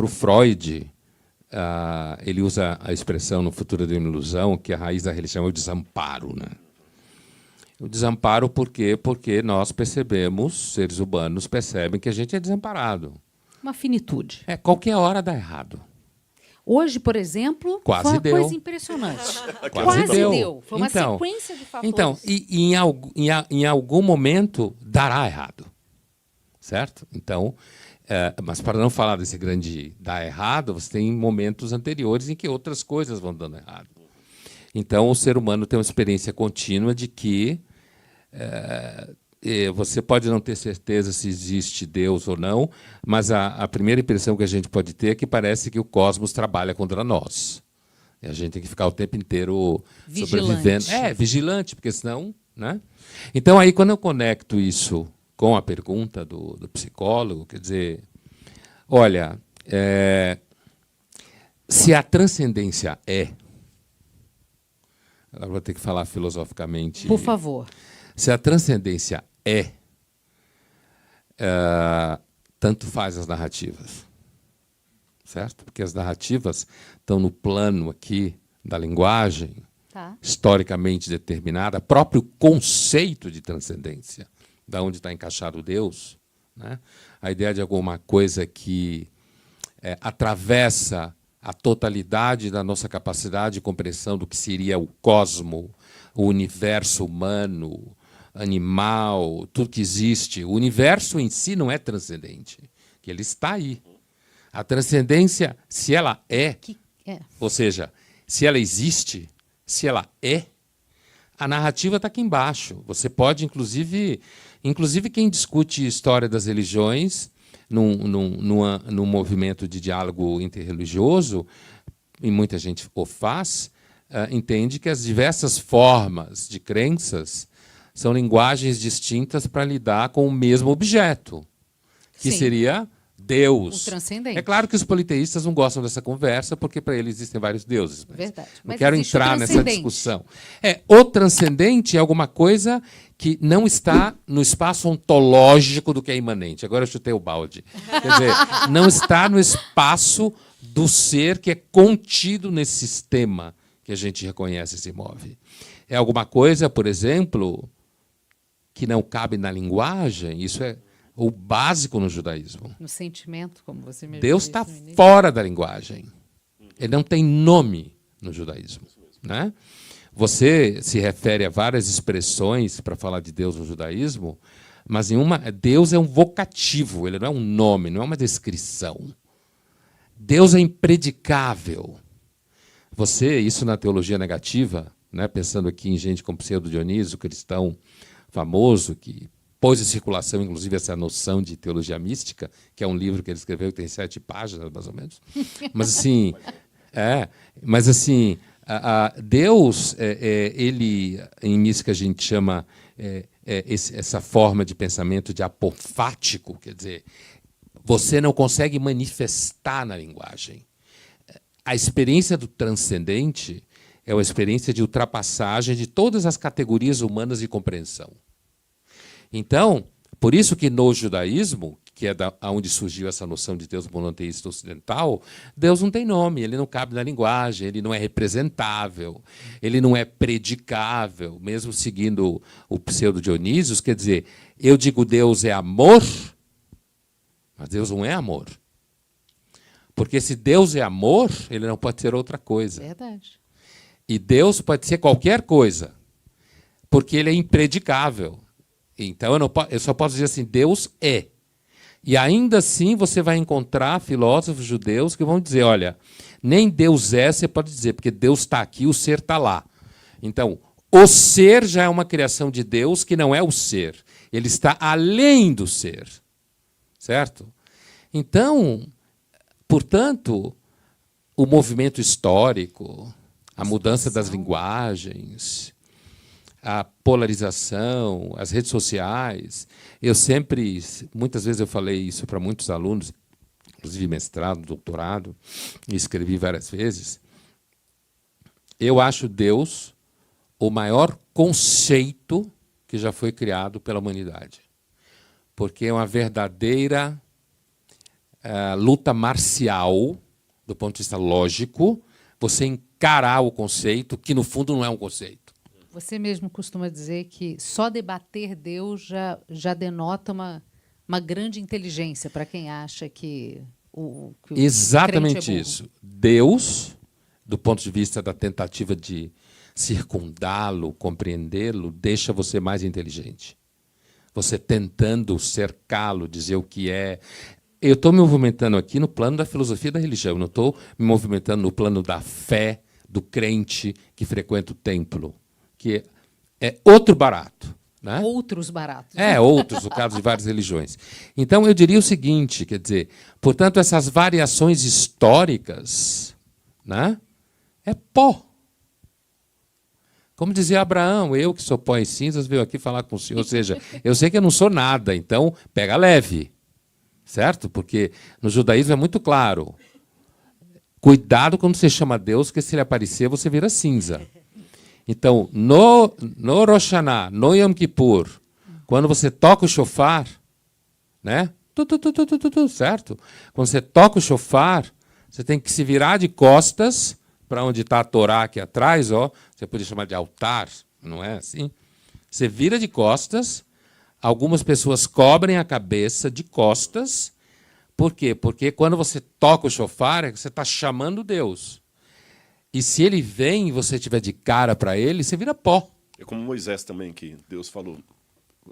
para o Freud, ele usa a expressão no Futuro de uma Ilusão, que a raiz da religião é o desamparo, né? O desamparo por quê? Porque nós percebemos, seres humanos percebem que a gente é desamparado. Uma finitude. Qualquer hora dá errado. Hoje, por exemplo, Quase foi uma deu. coisa impressionante. Quase deu. Foi uma Então, sequência de fatores. Então, em algum momento dará errado, certo? Então, mas para não falar desse grande dar errado, você tem momentos anteriores em que outras coisas vão dando errado. Então, o ser humano tem uma experiência contínua de que você pode não ter certeza se existe Deus ou não, mas a primeira impressão que a gente pode ter é que parece que o cosmos trabalha contra nós. E a gente tem que ficar o tempo inteiro sobrevivendo. Vigilante, porque senão... Né? Então, aí, quando eu conecto isso com a pergunta do psicólogo, quer dizer, olha, se a transcendência agora vou ter que falar filosoficamente. Por favor. Se a transcendência tanto faz as narrativas, certo? Porque as narrativas estão no plano aqui da linguagem, historicamente determinada, o próprio conceito de transcendência, da onde está encaixado Deus, né? A ideia de alguma coisa que atravessa a totalidade da nossa capacidade de compreensão do que seria o cosmo, o universo humano, animal, tudo que existe. O universo em si não é transcendente, que ele está aí. A transcendência, se ela ou seja, se ela existe, se ela a narrativa está aqui embaixo. Você pode, inclusive quem discute história das religiões num movimento de diálogo interreligioso, e muita gente o faz, entende que as diversas formas de crenças são linguagens distintas para lidar com o mesmo objeto, que seria Deus. O transcendente. É claro que os politeístas não gostam dessa conversa, porque para eles existem vários deuses. Verdade. Não quero entrar nessa discussão. O transcendente é alguma coisa que não está no espaço ontológico do que é imanente. Agora eu chutei o balde. Quer dizer, não está no espaço do ser que é contido nesse sistema que a gente reconhece e se move. É alguma coisa, por exemplo, que não cabe na linguagem. Isso é o básico no judaísmo. No sentimento, como você mesmo Deus está fora da linguagem. Ele não tem nome no judaísmo, né? Você se refere a várias expressões para falar de Deus no judaísmo, mas Deus é um vocativo, ele não é um nome, não é uma descrição. Deus é impredicável. Isso na teologia negativa, né, pensando aqui em gente como Pseudo Dionísio, cristão famoso, que pôs em circulação, inclusive, essa noção de teologia mística, que é um livro que ele escreveu que tem 7 páginas, mais ou menos. Mas assim, Deus, ele, em mística a gente chama essa forma de pensamento de apofático, quer dizer, você não consegue manifestar na linguagem. A experiência do transcendente é uma experiência de ultrapassagem de todas as categorias humanas de compreensão. Então, por isso que no judaísmo, que é onde surgiu essa noção de Deus monoteísta ocidental, Deus não tem nome, ele não cabe na linguagem, ele não é representável, ele não é predicável, mesmo seguindo o Pseudo Dionísios, quer dizer, eu digo Deus é amor, mas Deus não é amor. Porque se Deus é amor, ele não pode ser outra coisa. Verdade. E Deus pode ser qualquer coisa, porque ele é impredicável. Então, eu só posso dizer assim, Deus é. E ainda assim você vai encontrar filósofos judeus que vão dizer, olha, nem Deus é, você pode dizer, porque Deus está aqui, o ser está lá. Então, o ser já é uma criação de Deus que não é o ser. Ele está além do ser. Certo? Então, portanto, o movimento histórico, a mudança das linguagens, a polarização, as redes sociais. Muitas vezes eu falei isso para muitos alunos, inclusive mestrado, doutorado, e escrevi várias vezes. Eu acho Deus o maior conceito que já foi criado pela humanidade. Porque é uma verdadeira luta marcial, do ponto de vista lógico, você encarar o conceito, que no fundo não é um conceito. Você mesmo costuma dizer que só debater Deus já denota uma grande inteligência para quem acha que que Exatamente crente é burro. isso. Deus, do ponto de vista da tentativa de circundá-lo, compreendê-lo, deixa você mais inteligente. Você tentando cercá-lo, dizer o que é. Eu estou me movimentando aqui no plano da filosofia da religião, não estou me movimentando no plano da fé do crente que frequenta o templo, que é outro barato. Né? Outros baratos. Outros, no caso de várias religiões. Então, eu diria o seguinte, quer dizer, portanto, essas variações históricas, né, é pó. Como dizia Abraão, eu que sou pó e cinzas, venho aqui falar com o senhor. Ou seja, eu sei que eu não sou nada, então pega leve. Certo? Porque no judaísmo é muito claro. Cuidado quando você chama Deus, porque se ele aparecer, você vira cinza. Então, no Rosh Hashanah, no Yom Kippur, quando você toca o shofar, né? Certo? Quando você toca o shofar, você tem que se virar de costas para onde está a Torá aqui atrás, ó. Você podia chamar de altar, não é assim? Você vira de costas, algumas pessoas cobrem a cabeça de costas. Por quê? Porque quando você toca o shofar, você está chamando Deus. E se ele vem e você estiver de cara para ele, você vira pó. É como Moisés também, que Deus falou,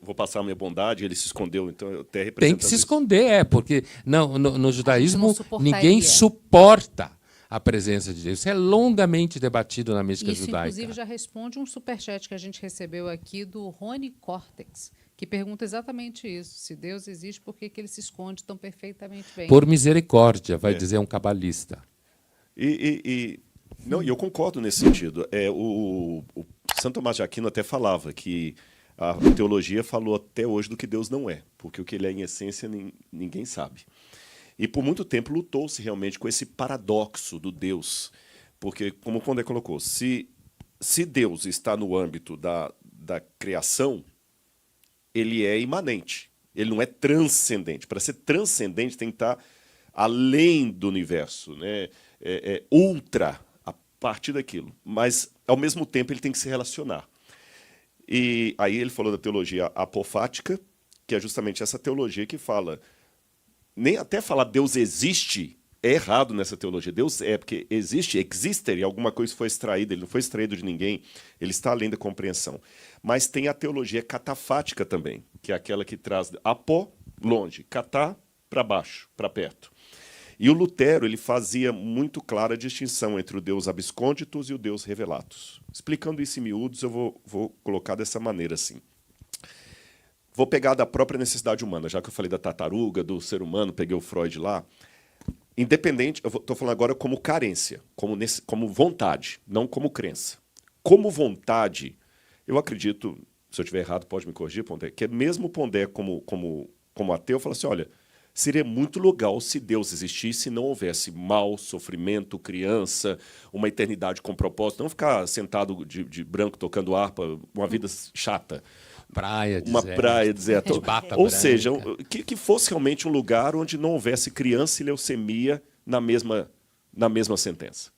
vou passar a minha bondade, ele se escondeu, então eu até represento. Tem que se esconder, porque no judaísmo ninguém suportaria. suporta a presença de Deus. Isso é longamente debatido na mística Isso, judaica. inclusive, já responde um superchat que a gente recebeu aqui do Rony Cortex, que pergunta exatamente isso. Se Deus existe, por que ele se esconde tão perfeitamente bem? Por misericórdia, vai dizer um cabalista. Não, e eu concordo nesse sentido. O Santo Tomás de Aquino até falava que a teologia falou até hoje do que Deus não é, porque o que ele é em essência ninguém sabe. E por muito tempo lutou-se realmente com esse paradoxo do Deus, porque, como o Pondé colocou, se Deus está no âmbito da criação, ele é imanente, ele não é transcendente. Para ser transcendente tem que estar além do universo, né? Ultra a partir daquilo, mas ao mesmo tempo ele tem que se relacionar. E aí ele falou da teologia apofática, que é justamente essa teologia que fala, nem até falar Deus existe é errado nessa teologia. Deus é porque existe, exister, e alguma coisa foi extraída, ele não foi extraído de ninguém, ele está além da compreensão. Mas tem a teologia catafática também, que é aquela que traz apó, longe, catá, para baixo, para perto. E o Lutero ele fazia muito clara a distinção entre o Deus abscônditus e o Deus revelatus. Explicando isso em miúdos, eu vou colocar dessa maneira assim. Vou pegar da própria necessidade humana, já que eu falei da tartaruga, do ser humano, peguei o Freud lá. Independente, eu estou falando agora como carência, como vontade, não como crença. Como vontade, eu acredito, se eu estiver errado, pode me corrigir, Pondé, que mesmo Pondé como ateu, fala assim, olha, seria muito legal se Deus existisse e não houvesse mal, sofrimento, criança, uma eternidade com propósito, não ficar sentado de branco tocando harpa, uma vida chata. Uma praia deserta. Ou seja, que fosse realmente um lugar onde não houvesse criança e leucemia na mesma sentença.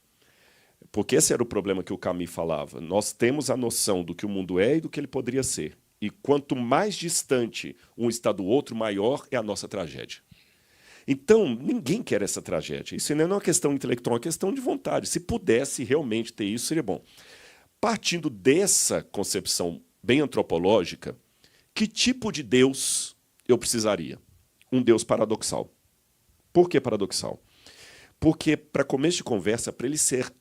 Porque esse era o problema que o Camus falava. Nós temos a noção do que o mundo é e do que ele poderia ser. E quanto mais distante um está do outro, maior é a nossa tragédia. Então, ninguém quer essa tragédia. Isso não é uma questão intelectual, é uma questão de vontade. Se pudesse realmente ter isso, seria bom. Partindo dessa concepção bem antropológica, que tipo de Deus eu precisaria? Um Deus paradoxal. Por que paradoxal? Porque, para começo de conversa, para ele ser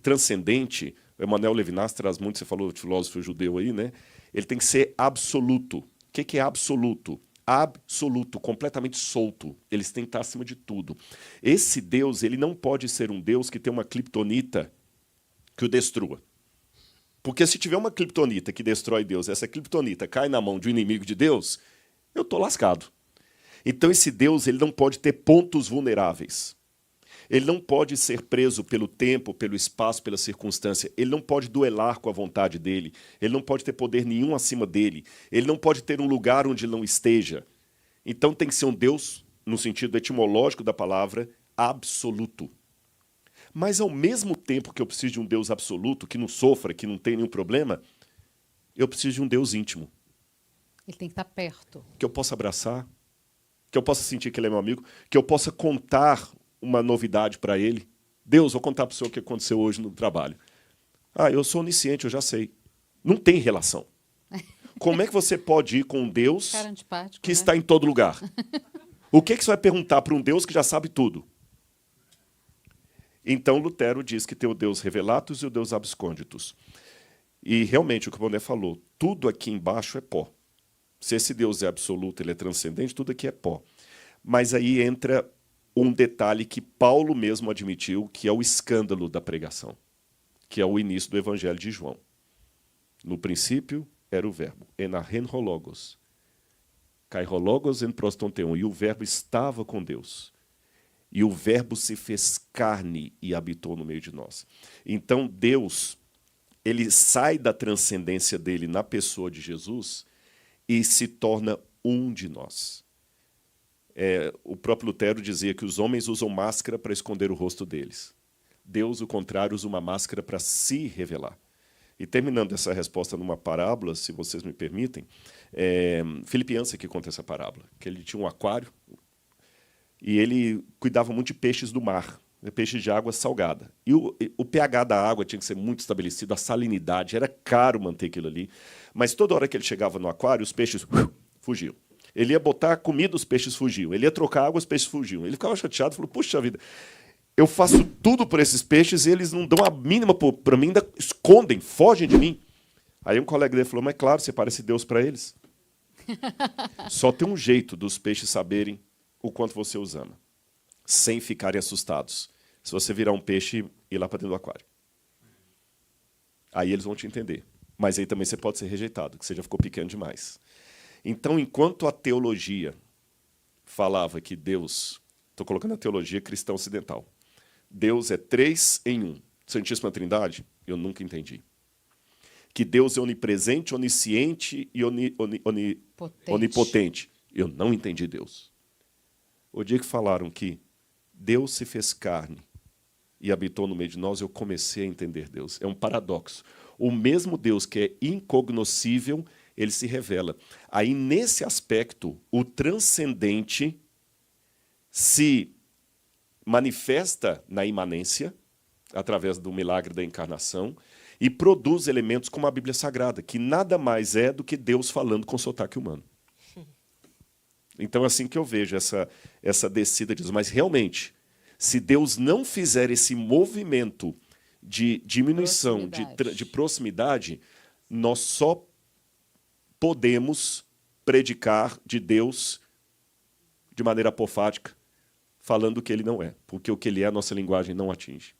transcendente, o Emmanuel Levinas traz muito, você falou de filósofo judeu aí, né? Ele tem que ser absoluto. O que é absoluto? Absoluto, completamente solto. Eles têm que estar acima de tudo. Esse Deus, ele não pode ser um Deus que tem uma criptonita que o destrua. Porque se tiver uma criptonita que destrói Deus, essa criptonita cai na mão de um inimigo de Deus, eu estou lascado. Então esse Deus ele não pode ter pontos vulneráveis. Ele não pode ser preso pelo tempo, pelo espaço, pela circunstância. Ele não pode duelar com a vontade dele. Ele não pode ter poder nenhum acima dele. Ele não pode ter um lugar onde ele não esteja. Então tem que ser um Deus no sentido etimológico da palavra, absoluto. Mas, ao mesmo tempo que eu preciso de um Deus absoluto, que não sofra, que não tem nenhum problema, eu preciso de um Deus íntimo. Ele tem que estar perto. Que eu possa abraçar, que eu possa sentir que ele é meu amigo, que eu possa contar uma novidade para ele. Deus, vou contar para o senhor o que aconteceu hoje no trabalho. Ah, eu sou onisciente, eu já sei. Não tem relação. Como é que você pode ir com um Deus Cara antipático, que né? está em todo lugar? O que você vai perguntar para um Deus que já sabe tudo? Então, Lutero diz que tem o Deus revelatus e o Deus absconditus. E, realmente, o que o Boné falou, tudo aqui embaixo é pó. Se esse Deus é absoluto, ele é transcendente, tudo aqui é pó. Mas aí entra um detalhe que Paulo mesmo admitiu, que é o escândalo da pregação, que é o início do Evangelho de João. No princípio era o verbo, enarren ho logos, kai ho logos en prostonteon, e o verbo estava com Deus. E o verbo se fez carne e habitou no meio de nós. Então Deus, ele sai da transcendência dele na pessoa de Jesus e se torna um de nós. O próprio Lutero dizia que os homens usam máscara para esconder o rosto deles. Deus, o contrário, usa uma máscara para se revelar. E terminando essa resposta numa parábola, se vocês me permitem, Filipe Yancey que conta essa parábola, que ele tinha um aquário e ele cuidava muito de peixes do mar, peixes de água salgada. E o pH da água tinha que ser muito estabelecido, a salinidade, era caro manter aquilo ali. Mas toda hora que ele chegava no aquário, os peixes fugiam. Ele ia botar comida, os peixes fugiam. Ele ia trocar água, os peixes fugiam. Ele ficava chateado, falou, puxa vida, eu faço tudo por esses peixes e eles não dão a mínima para mim, ainda escondem, fogem de mim. Aí um colega dele falou, mas claro, você parece Deus para eles. Só tem um jeito dos peixes saberem o quanto você os ama, sem ficarem assustados. Se você virar um peixe e ir lá para dentro do aquário. Aí eles vão te entender. Mas aí também você pode ser rejeitado, que você já ficou pequeno demais. Então, enquanto a teologia falava que Deus, estou colocando a teologia cristã ocidental, Deus é 3 em 1, Santíssima Trindade, eu nunca entendi. Que Deus é onipresente, onisciente e onipotente. Eu não entendi Deus. O dia que falaram que Deus se fez carne e habitou no meio de nós, eu comecei a entender Deus. É um paradoxo. O mesmo Deus que é incognoscível, ele se revela. Aí, nesse aspecto, o transcendente se manifesta na imanência, através do milagre da encarnação, e produz elementos como a Bíblia Sagrada, que nada mais é do que Deus falando com sotaque humano. Então, é assim que eu vejo essa descida de Deus. Mas, realmente, se Deus não fizer esse movimento de diminuição, de proximidade, nós só podemos predicar de Deus de maneira apofática, falando o que ele não é, porque o que ele é, a nossa linguagem não atinge.